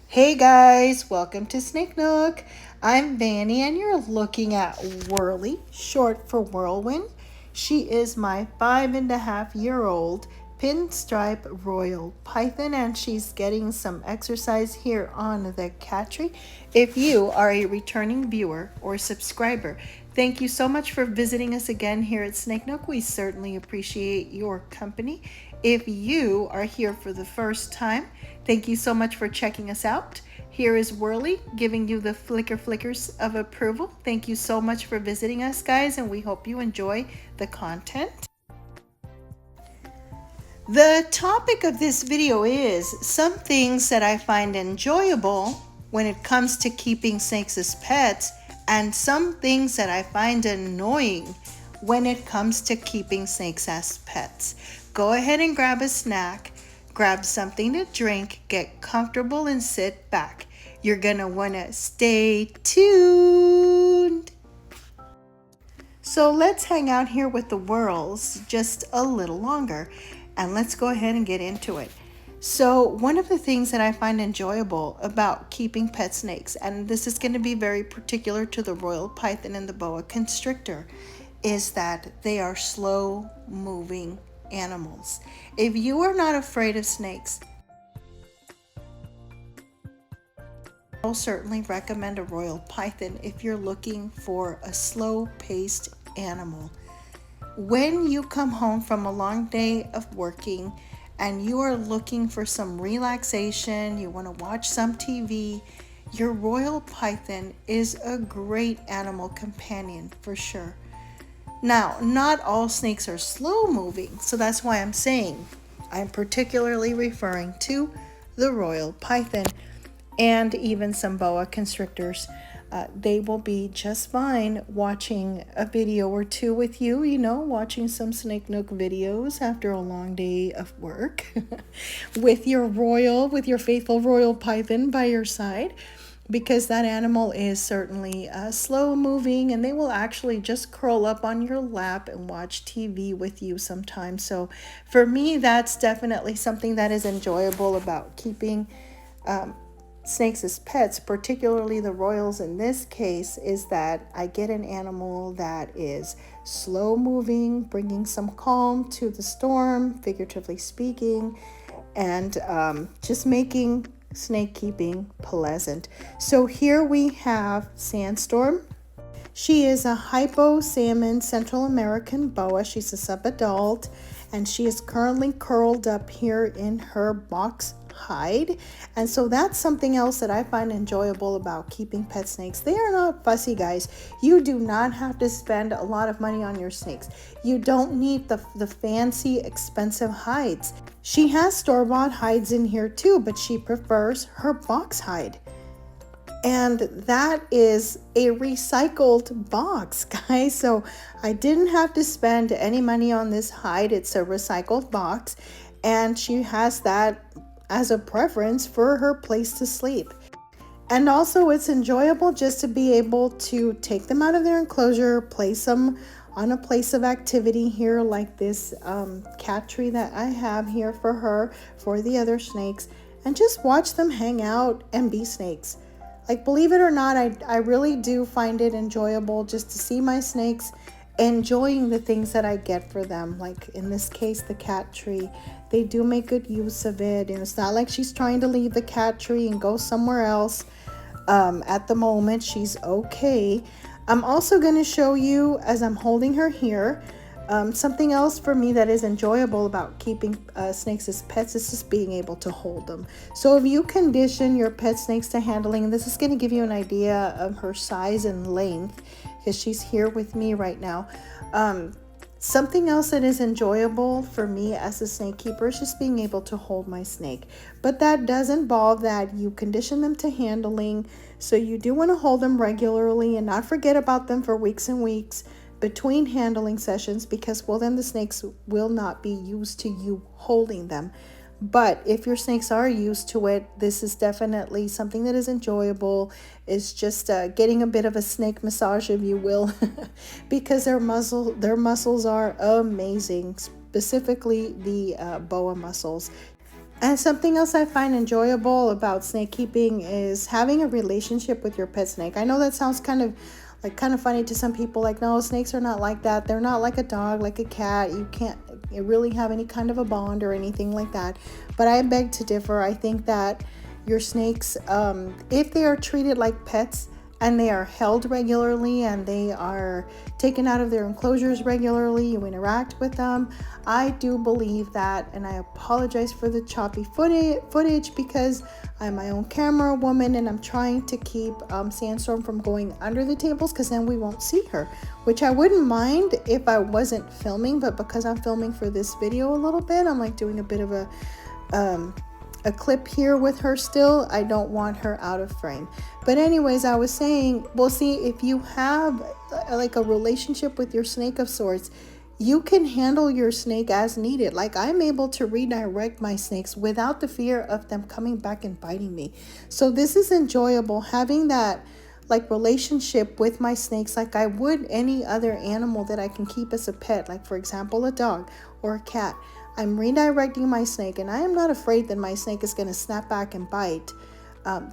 Hey guys, welcome to Snake Nook. I'm Vanny and you're looking at Whirly, short for Whirlwind. She is my 5.5-year-old pinstripe royal python and she's getting some exercise here on the cat tree. If you are a returning viewer or subscriber, thank you so much for visiting us again here at Snake Nook. We certainly appreciate your company. If you are here for the first time, thank you so much for checking us out. Here is Whirly giving you the flickers of approval. Thank you so much for visiting us, guys, and we hope you enjoy the content. The topic of this video is some things that I find enjoyable when it comes to keeping snakes as pets, and some things that I find annoying when it comes to keeping snakes as pets. Go ahead and grab a snack, grab something to drink, get comfortable and sit back. You're gonna wanna stay tuned. So let's hang out here with the whirls just a little longer and let's go ahead and get into it. So one of the things that I find enjoyable about keeping pet snakes, and this is going to be very particular to the royal python and the boa constrictor, is that they are slow moving animals. If you are not afraid of snakes, I'll certainly recommend a royal python if you're looking for a slow paced animal. When you come home from a long day of working and you are looking for some relaxation, you want to watch some TV, your royal python is a great animal companion for sure. Now, not all snakes are slow moving, so that's why I'm particularly referring to the royal python and even some boa constrictors. They will be just fine watching a video or two with you, watching some Snake Nook videos after a long day of work with your faithful royal python by your side, because that animal is certainly slow moving and they will actually just curl up on your lap and watch TV with you sometimes. So for me, that's definitely something that is enjoyable about keeping snakes as pets, particularly the royals in this case, is that I get an animal that is slow moving, bringing some calm to the storm, figuratively speaking, and just making snake keeping pleasant. So here we have Sandstorm. She is a hypo salmon Central American boa. She's a subadult and she is currently curled up here in her box hide. And so that's something else that I find enjoyable about keeping pet snakes. They are not fussy, guys. You do not have to spend a lot of money on your snakes. You don't need the fancy expensive hides. She has store-bought hides in here too, but she prefers her box hide. And that is a recycled box, guys. So I didn't have to spend any money on this hide. It's a recycled box and she has that as a preference for her place to sleep. And also it's enjoyable just to be able to take them out of their enclosure, place them on a place of activity here like this cat tree that I have here for her, for the other snakes, and just watch them hang out and be snakes. Like, believe it or not, I really do find it enjoyable just to see my snakes enjoying the things that I get for them. Like in this case, the cat tree. They do make good use of it, and it's not like she's trying to leave the cat tree and go somewhere else. At the moment, she's okay. I'm also going to show you, as I'm holding her here, something else for me that is enjoyable about keeping snakes as pets is just being able to hold them. So if you condition your pet snakes to handling, this is going to give you an idea of her size and length, because she's here with me right now. Something else that is enjoyable for me as a snake keeper is just being able to hold my snake. But that does involve that you condition them to handling. So you do want to hold them regularly and not forget about them for weeks and weeks between handling sessions, because, well, then the snakes will not be used to you holding them. But if your snakes are used to it, this is definitely something that is enjoyable. It's just getting a bit of a snake massage, if you will, because their muscles are amazing, specifically the boa muscles. And something else I find enjoyable about snake keeping is having a relationship with your pet snake. I know that sounds kind of funny to some people, like, no, snakes are not like that. They're not like a dog, like a cat. You can't really have any kind of a bond or anything like that. But I beg to differ. I think that your snakes, if they are treated like pets and they are held regularly and they are taken out of their enclosures regularly, you interact with them, I do believe that. And I apologize for the choppy footage because I'm my own camera woman and I'm trying to keep Sandstorm from going under the tables, because then we won't see her, which I wouldn't mind if I wasn't filming, but because I'm filming for this video a little bit, I'm like doing a bit of a clip here with her still. I don't want her out of frame. But anyways, I was saying, well, see, if you have like a relationship with your snake of sorts, you can handle your snake as needed. Like, I'm able to redirect my snakes without the fear of them coming back and biting me. So this is enjoyable, having that like relationship with my snakes like I would any other animal that I can keep as a pet, like for example a dog or a cat. I'm redirecting my snake and I am not afraid that my snake is going to snap back and bite.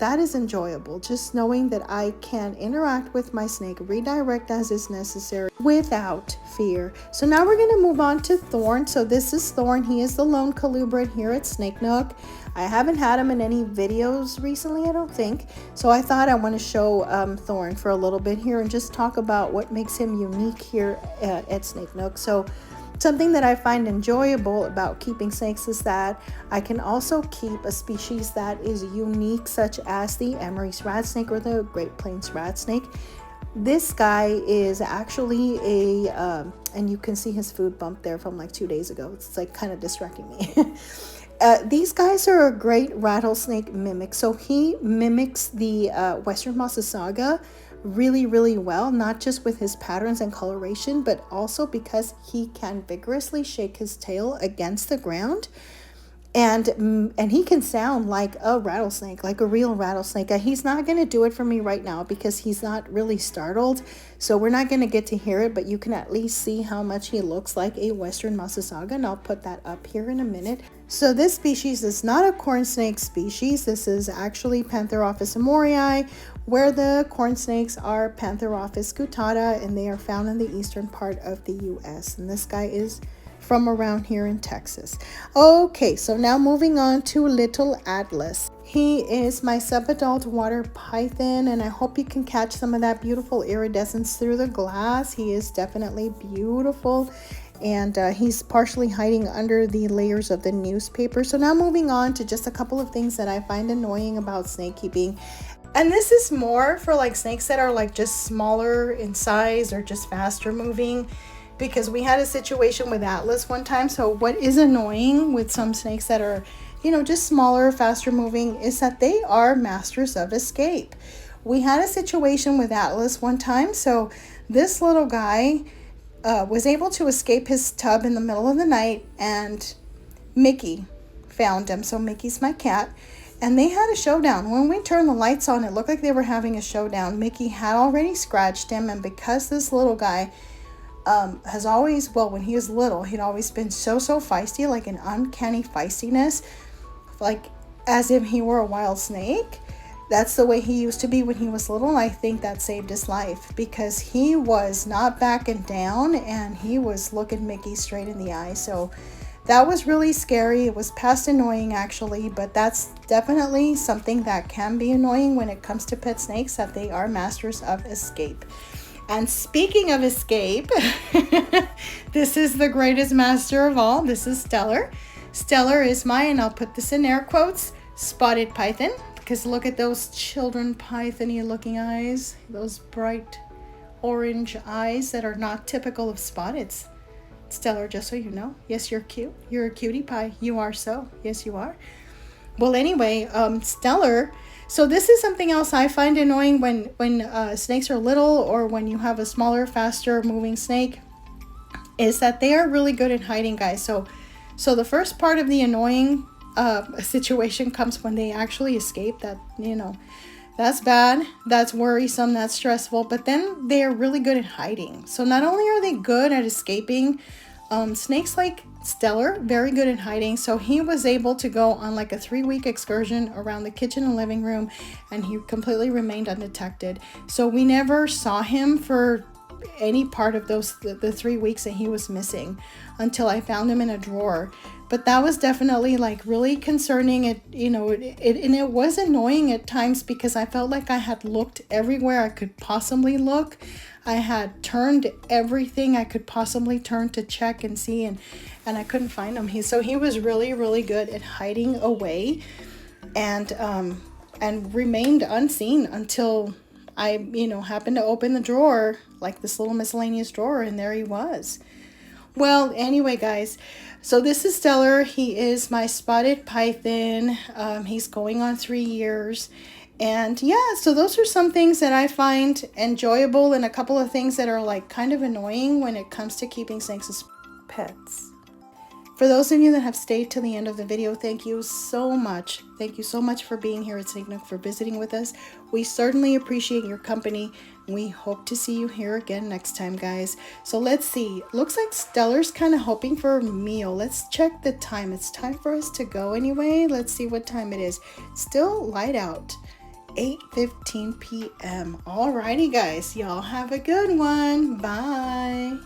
That is enjoyable, just knowing that I can interact with my snake, redirect as is necessary without fear. So now we're going to move on to Thorn. So this is Thorn. He is the lone colubrid here at Snake Nook. I haven't had him in any videos recently, I don't think. So I thought I want to show Thorn for a little bit here and just talk about what makes him unique here at Snake Nook. So something that I find enjoyable about keeping snakes is that I can also keep a species that is unique, such as the Emery's rat snake or the Great Plains rat snake. This guy is actually and you can see his food bump there from like 2 days ago. It's like kind of distracting me. These guys are a great rattlesnake mimic. So he mimics the Western Massasauga really, really well, not just with his patterns and coloration, but also because he can vigorously shake his tail against the ground. And he can sound like a rattlesnake, like a real rattlesnake. He's not going to do it for me right now because he's not really startled. So we're not going to get to hear it, but you can at least see how much he looks like a Western Massasauga, and I'll put that up here in a minute. So this species is not a corn snake species. This is actually Pantherophis amorii, where the corn snakes are Pantherophis guttata, and they are found in the eastern part of the US. And this guy is from around here in Texas. Okay, so now moving on to Little Atlas. He is my subadult water python, and I hope you can catch some of that beautiful iridescence through the glass. He is definitely beautiful, and he's partially hiding under the layers of the newspaper. So now moving on to just a couple of things that I find annoying about snake keeping. And this is more for like snakes that are like just smaller in size or just faster moving, because we had a situation with Atlas one time. So what is annoying with some snakes that are, just smaller, faster moving, is that they are masters of escape. We had a situation with Atlas one time. So this little guy was able to escape his tub in the middle of the night, and Mickey found him. So Mickey's my cat. And they had a showdown. When we turned the lights on, it looked like they were having a showdown. Mickey had already scratched him, and because this little guy has always, when he was little, he'd always been so feisty, like an uncanny feistiness, like as if he were a wild snake. That's the way he used to be when he was little. And I think that saved his life, because he was not backing down and he was looking Mickey straight in the eye. So that was really scary. It was past annoying actually, but that's definitely something that can be annoying when it comes to pet snakes, that they are masters of escape. And speaking of escape, this is the greatest master of all. This is Stellar. Stellar is my, and I'll put this in air quotes, spotted python, because look at those children pythony looking eyes, those bright orange eyes that are not typical of spotteds. Stellar, just so you know. Yes, you're cute. You're a cutie pie. You are so. Yes, you are. Well, anyway, Stellar. So this is something else I find annoying when snakes are little, or when you have a smaller, faster moving snake, is that they are really good at hiding, guys. So the first part of the annoying situation comes when they actually escape. That, that's bad, that's worrisome, that's stressful, but then they are really good at hiding. So not only are they good at escaping Snakes like Stellar, very good at hiding, so he was able to go on like a 3-week excursion around the kitchen and living room, and he completely remained undetected. So we never saw him for any part of the 3 weeks that he was missing until I found him in a drawer. But that was definitely like really concerning. It was annoying at times because I felt like I had looked everywhere I could possibly look. I had turned everything I could possibly turn to check and see, and I couldn't find him. He was really, really good at hiding away, and remained unseen until I happened to open the drawer, like this little miscellaneous drawer, and there he was. Well, anyway, guys, so this is Stellar. He is my spotted python. He's going on 3 years. And yeah, so those are some things that I find enjoyable, and a couple of things that are like kind of annoying when it comes to keeping snakes as pets. For those of you that have stayed to the end of the video, thank you so much. Thank you so much for being here at Snake Nook, for visiting with us. We certainly appreciate your company. We hope to see you here again next time, guys. So let's see. Looks like Stellar's kind of hoping for a meal. Let's check the time. It's time for us to go anyway. Let's see what time it is. Still light out. 8:15 p.m. Alrighty, guys. Y'all have a good one. Bye.